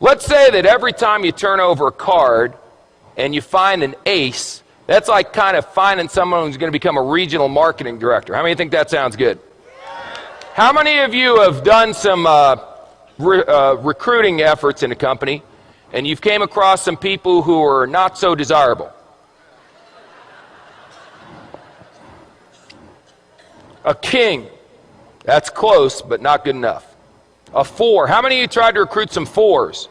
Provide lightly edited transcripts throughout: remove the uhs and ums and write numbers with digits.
Let's say that every time you turn over a card and you find an ace, that's like kind of finding someone who's going to become a regional marketing director. How many think that sounds good? How many of you have done some recruiting efforts in a company and you've came across some people who are not so desirable? A king. That's close, but not good enough. A 4. How many of you tried to recruit some 4s?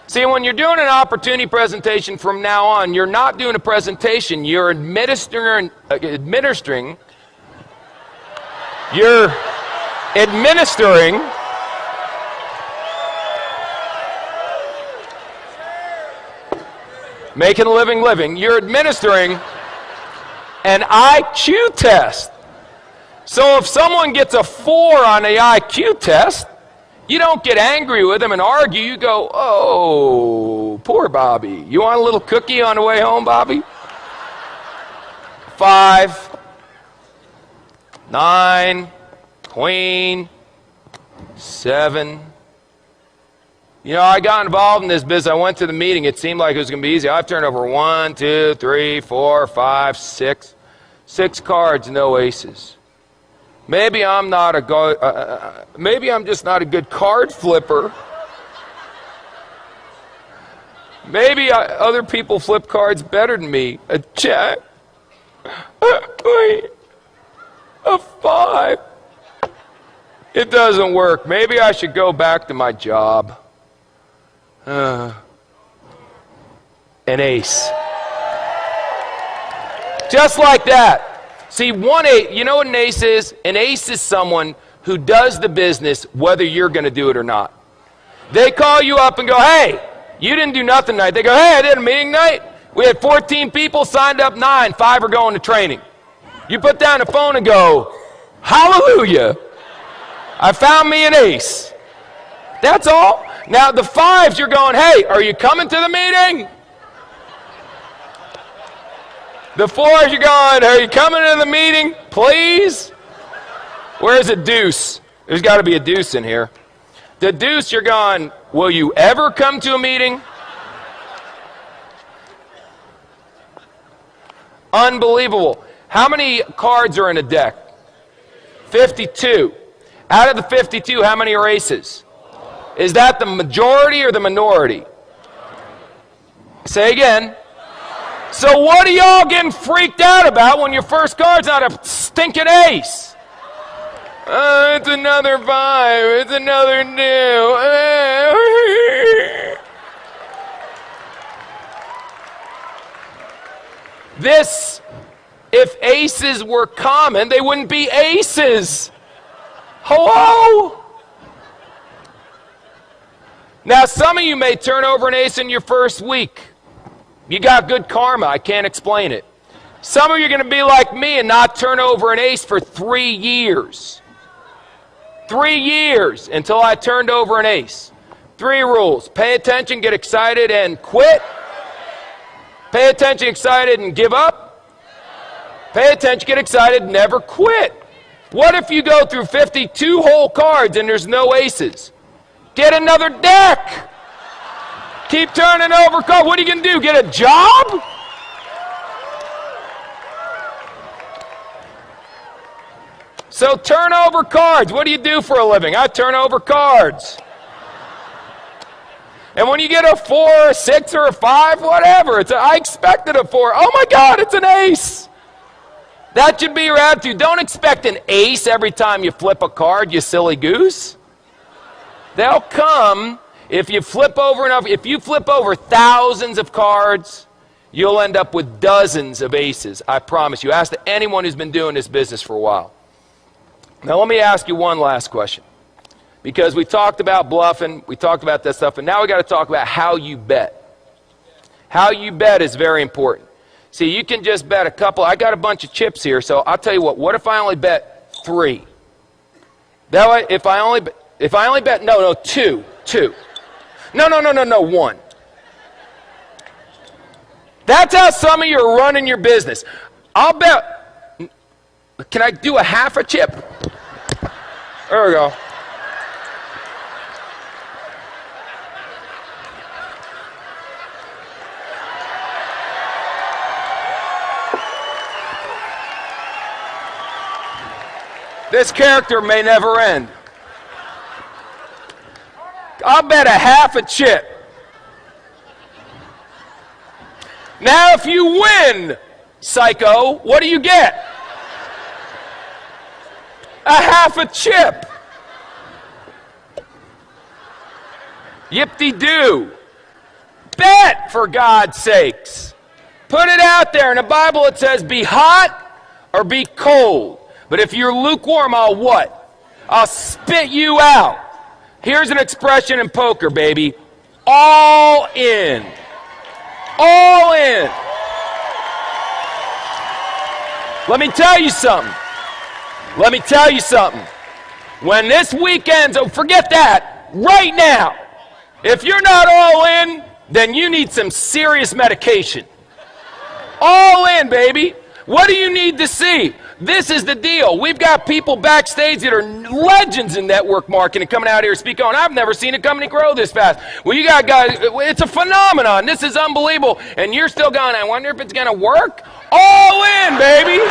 See, when you're doing an opportunity presentation from now on, you're not doing a presentation. You're administering making a living. You're administering an IQ test. So if someone gets a 4 on the IQ test, you don't get angry with them and argue. You go, oh, poor Bobby. You want a little cookie on the way home, Bobby? 5, 9, queen, 7. You know, I got involved in this business. I went to the meeting. It seemed like it was going to be easy. I've turned over 1, 2, 3, 4, 5, 6. 6 cards, no aces. Maybe I'm just not a good card flipper. Maybe other people flip cards better than me. A jack. A 5. It doesn't work. Maybe I should go back to my job. An ace. Just like that. See, 1 8, you know what an ace is? An ace is someone who does the business whether you're going to do it or not. They call you up and go, hey, you didn't do nothing tonight. They go, hey, I did a meeting night. We had 14 people, signed up 9, 5 are going to training. You put down the phone and go, hallelujah, I found me an ace. That's all. Now the 5s, you're going, hey, are you coming to the meeting? The 4s, you're going, are you coming to the meeting, please? Where's a deuce? There's got to be a deuce in here. The deuce, you're going, will you ever come to a meeting? Unbelievable. How many cards are in a deck? 52. Out of the 52, how many are aces? Is that the majority or the minority? Say again. So what are y'all getting freaked out about when your first card's not a stinking ace? It's another 5. It's another 2. This, if aces were common, they wouldn't be aces. Hello? Now, some of you may turn over an ace in your first week. You got good karma. I can't explain it. Some of you are going to be like me and not turn over an ace for 3 years. 3 years until I turned over an ace. 3 rules. Pay attention, get excited, and quit. Pay attention, excited, and give up. Pay attention, get excited, never quit. What if you go through 52 whole cards and there's no aces? Get another deck. Keep turning over cards. What are you going to do? Get a job? So turn over cards. What do you do for a living? I turn over cards. And when you get a 4, a 6, or a 5, whatever, I expected a 4. Oh my God, it's an ace. That should be your attitude. Don't expect an ace every time you flip a card, you silly goose. They'll come if you flip over enough. If you flip over thousands of cards, you'll end up with dozens of aces. I promise you. Ask anyone who's been doing this business for a while. Now let me ask you one last question. Because we talked about bluffing, we talked about that stuff, and now we got to talk about how you bet. How you bet is very important. See, you can just bet a couple. I got a bunch of chips here, so I'll tell you what if I only bet 3? That way, if I only bet, no, 2. No, 1. That's how some of you are running your business. I'll bet, can I do a half a chip? There we go. This character may never end. I'll bet a half a chip. Now, if you win, psycho, what do you get? A half a chip. Yip-de-doo. Bet, for God's sakes. Put it out there. In the Bible it says, be hot or be cold. But if you're lukewarm, I'll what? I'll spit you out. Here's an expression in poker, baby. All in. All in. Let me tell you something. Let me tell you something. When this weekend's over, forget that. Right now. If you're not all in, then you need some serious medication. All in, baby. What do you need to see? This is the deal. We've got people backstage that are legends in network marketing coming out here speaking on. I've never seen a company grow this fast. Well, you got guys, it's a phenomenon. This is unbelievable. And you're still going, I wonder if it's going to work? All in, baby.